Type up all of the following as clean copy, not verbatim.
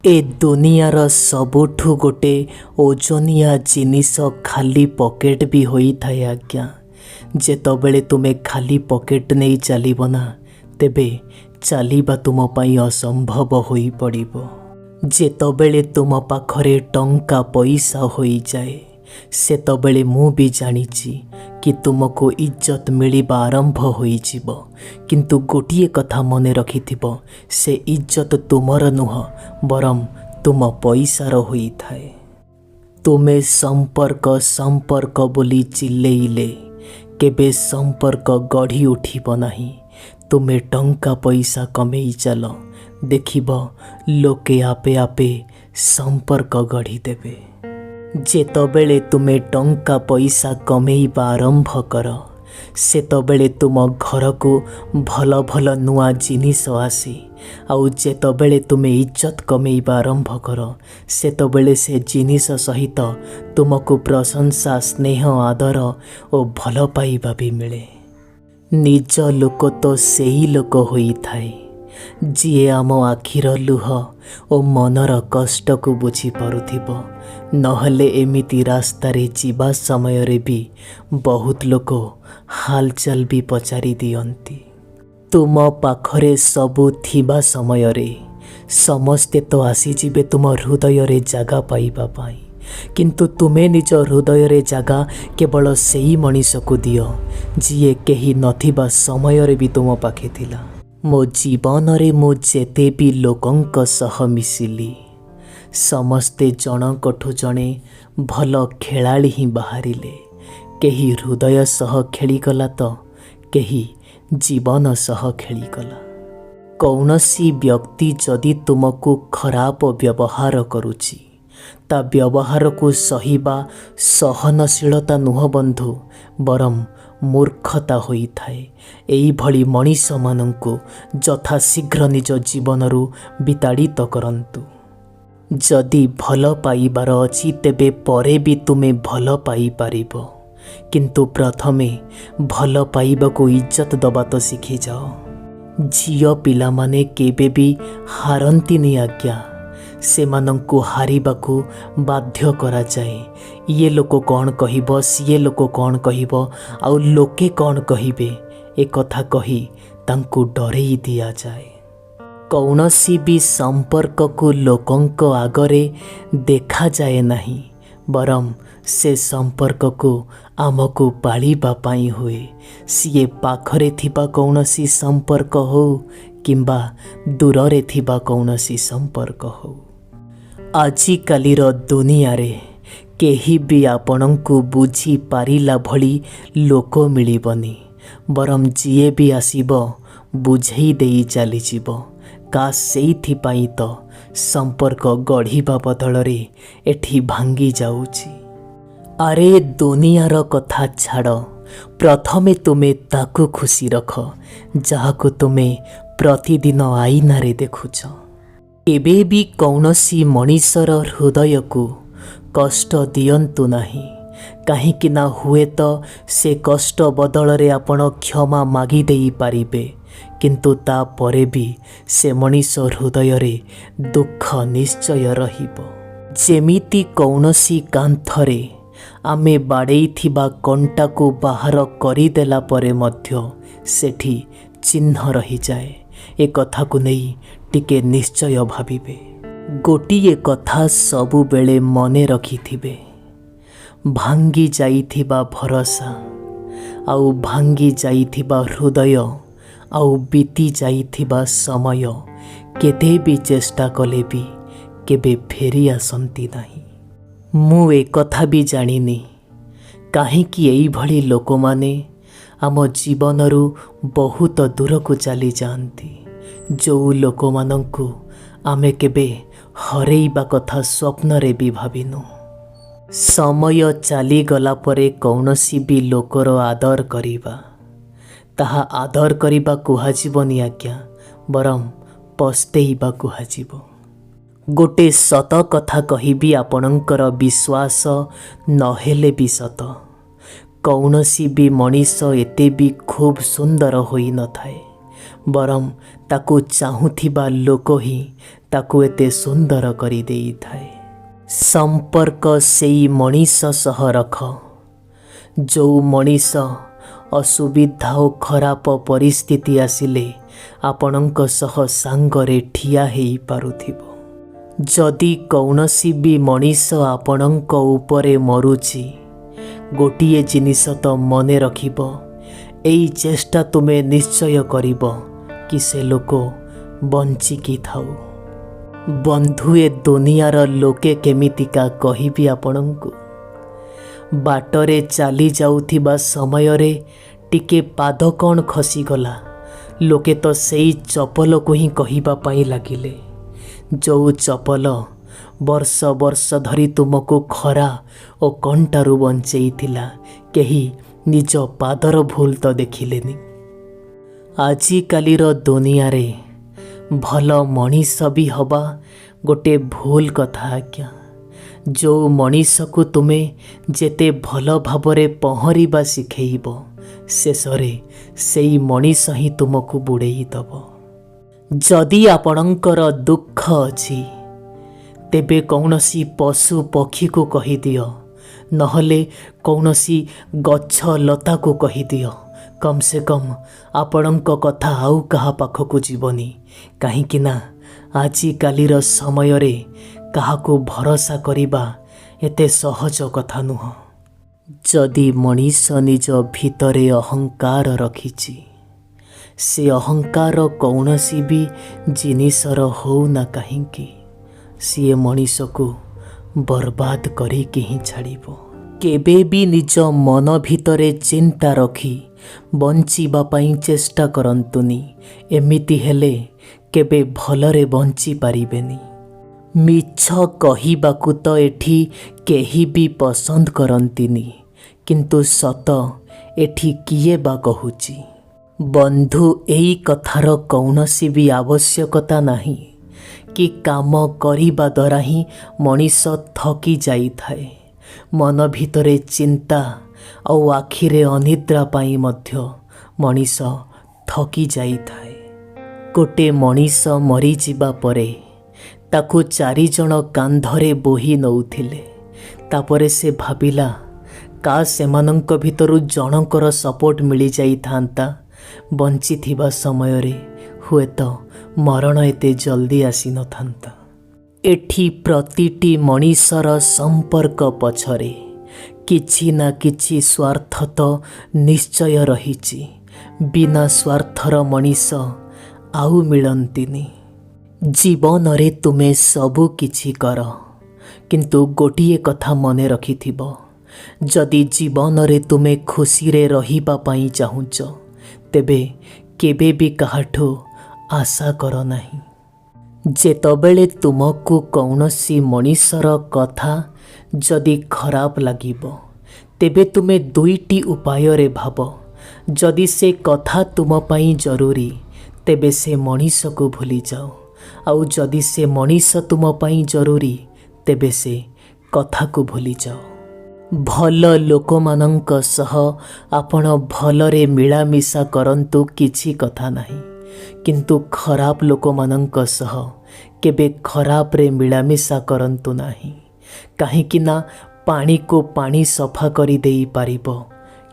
ए दुनियार सबुठु गोटे ओजनिया जिनिस खाली पॉकेट भी होई थाए आज्ञा। जेतबेले तुमे खाली पॉकेट नहीं चलिबो ना तेबे चलिबा तुम पाई असंभव होई पड़िबो। जेतबेले तुम पाखरे टंका पैसा होई जाए सेतबेले मु भी जानिछि कि तुमको इज्जत मिलिबा आरंभ होई जिवो। किंतु गोटिए कथा मने रखिथिबो, से इज्जत तुमर नुह बरम तुम पैसार होई थाए। तुमे संपर्क संपर्क बोली चिल्लेइले केबे संपर्क गढ़ी उठिब नाही। तुमे टंका पैसा कमेई चल, देखिब लोके आपे आपे संपर्क गढ़ी देबे। जेतबेले तुमे टंका पैसा कमेइबा आरंभ कर सेतबेले तुम घर को भल भल नुआ जिनिस आसी। आउ जेतबेले तुमे इज्जत कमेइबा आरंभ कर सेतबेले से जिनिस सहित तुमको प्रशंसा स्नेह आदर और भल पाइबा भी मिले। निज लोक तो सेही लोक होई थाए जिए आम आखिर लुह और मनर कष्ट को बुझी पारुथिबो। नहले एमिति रास्तारे जीवा समय रे भी बहुत लोक हालचाल भी पचारि दियंती। तुम पाखरे सबु थिबा समय रे समस्ते तो आसी जिबे तुम हृदय रे जागा पाइबा पाई। किंतु तुमे निज हृदय रे जागा केवल सेही मनीष को दियो जिए केही नथिबा समय रे भी तुम पाखे थिला। मो जीवन रे मो जेते भी लोकंक सह मिसिली समस्ते जनकठु जणे भल खेलाड़ी ही बाहरिले। केही हृदय सह खेलीगला तो केही जीवन सह खेलीगला। कौनसी व्यक्ति जदि तुमको खराब व्यवहार करुची ता व्यवहार को सहिबा सहनशीलता नुह बंधु बरम मूर्खता होई थाए। एई भली मनीष मानंकु जथा शीघ्र निज जीवनरु विताड़ित करंतु। जदि भल पाइबार अछि तेबे परे भी तुमे भल पाई पारिबो। किंतु प्रथमे भल पाइबा को इज्जत दबा तो सीखी जाओ। झियो पिला माने केबे भी हारंतिनी आज्ञा, सेमानंकु हारिबाकु बाध्य करा जाए। ये लोक कौन कहिबो, सिए लोक कौन कहिबो, आउ लोके कौन कहिबे ए कथा कही तांकु डरेई दिया जाए। कौनसी भी संपर्क को लोकंक आगरे देखा जाए नहीं, बरम से संपर्क को आमको पालिबा पाई हुए। सिए पाखरे थिबा कौनसी संपर्क हो किंबा दूररे थिबा कौनसी संपर्क हो। आजिकालीर दुनिया रे केही भी आपणंकु बुझी पारिला भली लोक मिलिबनी, बरम जिए भी आसीबो बुझेई देई चली जीवो। का सेइथिपाई तो संपर्क गढ़िबा बदलरे एठी भांगी जाउची। अरे दुनियार कथा छाड़, प्रथमे तुमे ताकु खुशी रख जहाको तुमे प्रतिदिन आईना रे देखुछ। केबे भी कौनसी मनीषर हृदय को कष्ट दियंतु नाही, काहींकि ना हुए तो से कष्ट बदलरे आपण क्षमा मागी देई पारिबे। किंतु ता परे भी से मनीष हृदय रे दुख निश्चय रहिबो। जेमिति कौनसी कांथरे आमे बाड़ेई थिबा कंटा को बाहर करिदेला परे मध्य सेठी चिन्ह रही जाए। ए कथा को नहीं टिके निश्चय भाबिबे। गोटिए कथा सबु बेले मने रखिथिबे, भांगी जाइथिबा भरोसा आउ भांगी जाइथिबा हृदय आउ बीती जाइथिबा समय केते भी चेष्टा कले भी केबे फेरी आसंती नहीं। मु ए कथा भी जानिनी काहींकि एई भली लोक माने आम जीवनरु बहुत दूर को चली जाती। जो लोक मानंकु आमे केबे हरेइबा कथा स्वप्न रे भी भाबिनु। समय चली गला परे कौनसी भी लोकर आदर करिबा ताहा आदर करिबा कुहाजिबनी आज्ञा, बरम पस्तेइबा कुहाजिबो। गोटे सत कथा कहिबी आपणंकर विश्वास नहेले भी सत। कौनसी भी मनीष एते भी खूब सुंदर होई न थाए, बरम ताकू चाहूथिबा लोक ही ताकू एते सुंदर करी देई थाए। संपर्क सेई मनीष सह रख जो मनीष असुविधा और खराब परिस्थिति आसिले आपणक सह सांगरे ठिया हेई पारुथिबो। जदि कौनसी भी मनीष आपणक उपरे मरुची गोटिए जिनिस तो मने रखिबो, एई चेष्टा तुमे निश्चय करिबो कि से लोक बंचिकी थाउ। बंधु ए दुनियार लोके केमितिका कहिबी आपणंकु। बाटरे चली जाउथिबा समयरे टिके पाद कौन खसीगला लोके तो सेई चपल को ही कहिबा पाई लागिले। जो चपल वर्ष वर्ष धरी तुमको खरा और कंटारू बंचई थिला केही निज पादर भूल तो देखिलेनी। आजी कालीर दुनिया रे भल मनीष भी हवा गोटे भूल कथा आज्ञा। जो मनीष को तुमे जेते भल भावरे पहरिबा शिखेइब शेषरे सेई मनीष ही तुमको बुड़ेई दब। जदि आपणकर दुख अछि तेबे कौनसी पशु पक्षी को कही दियो, नहले कौनसी गछ लता को कही दियो। कम से कम आपणक कथा आउ कहा पाखकु जीवनी, कहीं ना आजी कालीर समय रे काहाको भरोसा करिबा एते सहज कथा नुह। जदि मनीष निज भितरे अहंकार रखिछि से अहंकार कौनसी भी जिनिसर हो ना कहीं सी मनीष को बर्बाद करिके ही छाड़िबो। केबे भी निज मन भितरे चिंता रखी बंचिबा पई चेष्टा करंतुनी, एमिति हेले केबे भलरे बंची पारिबेनी। मिछ कहिबाकू तो एठी केही भी पसंद करंतिनी, किंतु सत एठी किए बा कहुची। बंधु एई कथार कौनसी भी आवश्यकता नहीं कि काम करिबा द्वारा ही मनीष थकी जाई थाए। मन भितरे चिंता और आखिरे अनिद्रा पाई मध्य मनीष थकी जाई थाए। गोटे मनीष मरी जिबा परे ताकू 4 जण कांधरे बोही नौथिले। तापरे से भाबिला का सेमानंक भितरु जनकर सपोर्ट मिली जाई थांता, बंची थिबा समय रे हुए तो मरण एते जल्दी आसी न थांता। एठी प्रतिटी मनीषर संपर्क पछरे किछि ना किछि स्वार्थ तो निश्चय रहिछि। बिना स्वार्थर मनीष आउ मिलंतिनी। जीवन रे तुमे सबु किछि कर, किंतु गोटिए कथा मने रखिथिबो, जदि जीवन रे तुमे खुशी रे रहिबा पाई चाहुच तेबे केबे भी काहाठो आशा कर नाही। जेतबेले तुमको कौनसी मनीषर कथा जदि खराब लागिबो तेबे तुमे 2टी उपाय रे भाब। जदि से कथा तुम पाई जरूरी तेबे से मनीष को भूली जाओ, आउ जदि से मनीष तुम पाई जरूरी तेबे से कथा को भूली जाओ। भल लोक मानंक सह आपण भलरे मिलामिशा करंतु किछि कथा नाही, किंतु खराब लोक मानंक सह केबे खराब रे मिलामिशा करंतु नाही। कहीं ना पानी को पानी सफा करी देई पारिबो,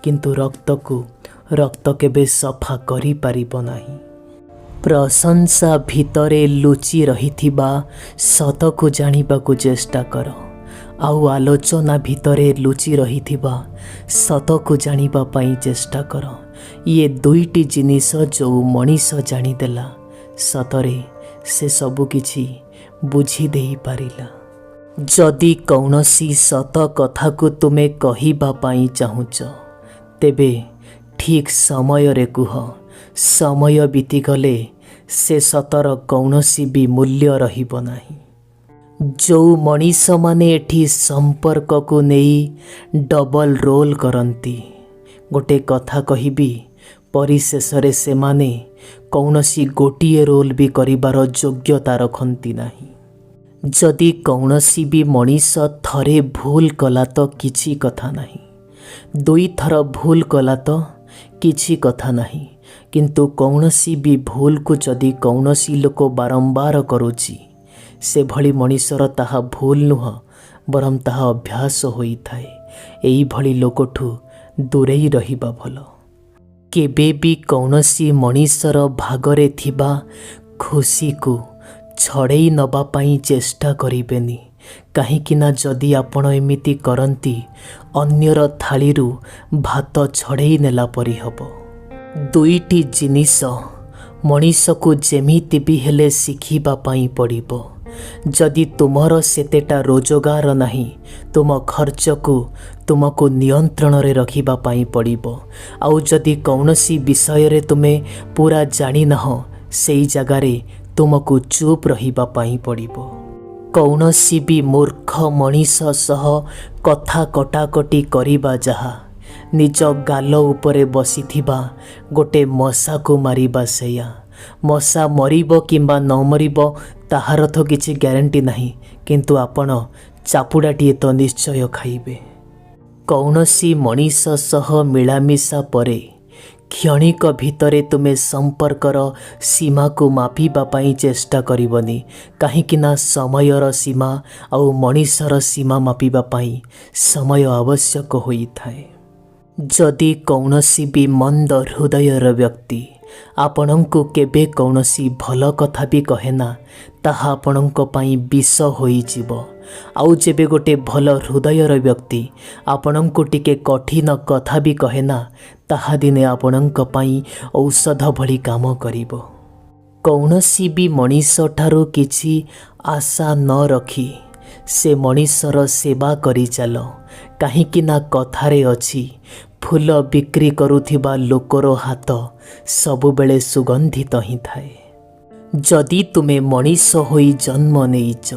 किंतु रक्त को रक्त केबे सफा करी पारिबो नाही। प्रशंसा भितरे लुचि रहिथिबा सत को जानिबा को चेष्टा कर, आउ आलोचना भितरे लुचि रहिथिबा सत को जानिबा पाई चेष्टा कर। ये 2टी जिनिस जो मनीष जानिदेला सतरे से सबु किछि बुझी देई पारिला। जदि कौनसी सत कथा को तुमे कहिबा पाई चाहुच तेबे ठीक समय रे कुह। समय बीती गले से सतर कौनसी भी मूल्य रहिबो नाही। जो मनीष माने एठी संपर्क को नहीं डबल रोल करंती, गोटे कथा कहिबी परिशेषरे से माने कौनसी गोटिए रोल भी करिबार योग्यता रखंती नाही। जदि कौनसी भी मनीष थरे भूल कला तो किछि कथा नाही, 2 थर भूल कला तो किछि कथा नाही, किंतु कौनसी भी भूल को जदि कौनसी लोक बारंबार करुछि से भली मनीषर ताहा भूल नुह बरम ताहा अभ्यास होई थाए। एई भली लोकठू दूरेई रहिबा भल। केबे भी कौनसी मनीषर भागरे थिबा खुशी को छड़ेई नबा पाई चेष्टा करिबेनी, काहींकि ना जदि आपण एमिति करंती अन्यर थालीरू भात छड़ेई नेला परी हबो। दुईटी जिनिस मनीष को जेमिति भी हेले शिखिबा पाई पड़िबो। जदि तुमर सेतेटा रोजगार नहीं तुम खर्च को तुमको नियंत्रण रे रखिबा पाई पड़िबो। आउ जदि कौनसी विषय रे तुमे पूरा जानी नह सेई जगारे तुमको चुप रहिबा पाई पड़िबो। कौनसी भी मूर्ख मनीष सह कथा कटाकटी करिबा जहा निज गाल उपरे बसिथिबा गोटे मशा को मारिबा सेया। मशा मरिबो किंबा न मरिबो ताहार तो किछि ग्यारंटी नहीं, किंतु आपण चापुडाटिए तो निश्चय खाइबे। कौनसी मनीष सह मिलामिशा परे क्षणिक भितरे तुमे संपर्कर सीमा को मापिबा पाई चेष्टा करिबनी, काहींकि ना समयर सीमा आउ मनीषर सीमा मापिबा पाई समय आवश्यक होई थाए। जदि कौनसी भी मंद हृदयर व्यक्ति आपणंकु केबे कौनसी भल कथा भी कहेना ताहा आपणंक पाई विष होई जीवो। आउ जेबे गोटे भल हृदयर व्यक्ति आपणंकु टिके कठिन कथा भी कहेना ताहा दिने आपणंक पाई औषध भली काम करिबो। कौनसी भी मनीष ठारू किछि आशा न रखी से मनीषर सेवा करी चल, काहींकि ना कथारे अछि फूल बिक्री करुथिबा लोकर हाथ सबुबेले सुगंधित ही थाए। जदि तुमे मनीष होई जन्म नेइच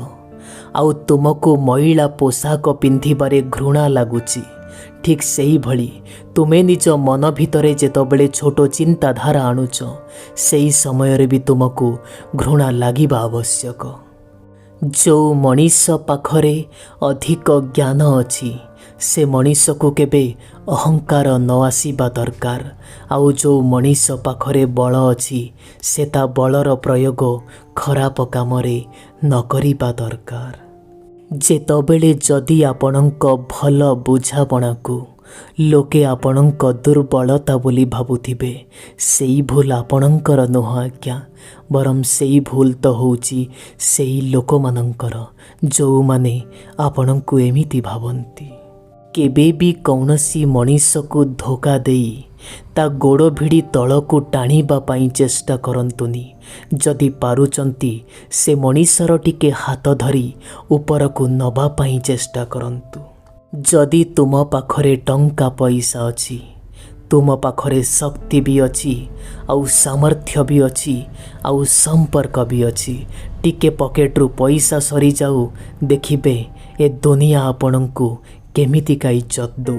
आउ तुमको मैला पोशाक पिंधिबारे घृणा लागुची, ठीक सेही भली तुमे निज मन भितरे जेतबेले छोट चिंताधारा आणुच सेही समय भी तुमको घृणा लागिबा आवश्यक। जो मनीष पाखरे अधिक ज्ञान अछि से मनीष को केबे अहंकार न आसीबा दरकार। आउ जो मनीष पाखरे बल अछि से ता बलर प्रयोग खराब कामरे न करिबा दरकार। जेतबेले जदि आपणंक भल बुझापणा को लोके आपणंक दुर्बलता बोली भाबुथिबे सेई भूल आपणंकर नुह आज्ञा, बरम सेई भूल तो होउची सेई लोकमानंकर जो माने आपणंकु एमिति भाबंती। केबे भी कौनसी मनीष को धोखा देई ता गोड़ भिड़ी तल को टाणीबा पाई चेष्टा करंतुनी। जदि पारुचंती से मनीषर टिके हाथ धरी ऊपर को नबा पाई चेष्टा करंतु। जदि तुम पाखरे टंका पैसा अछि, तुम पाखरे शक्ति भी अछि आउ सामर्थ्य भी अछि आउ संपर्क भी अछि, टिके पॉकेट रु पैसा सरी जाऊ देखिबे ए दुनिया आपणंकु केमिति का इज्जत दो।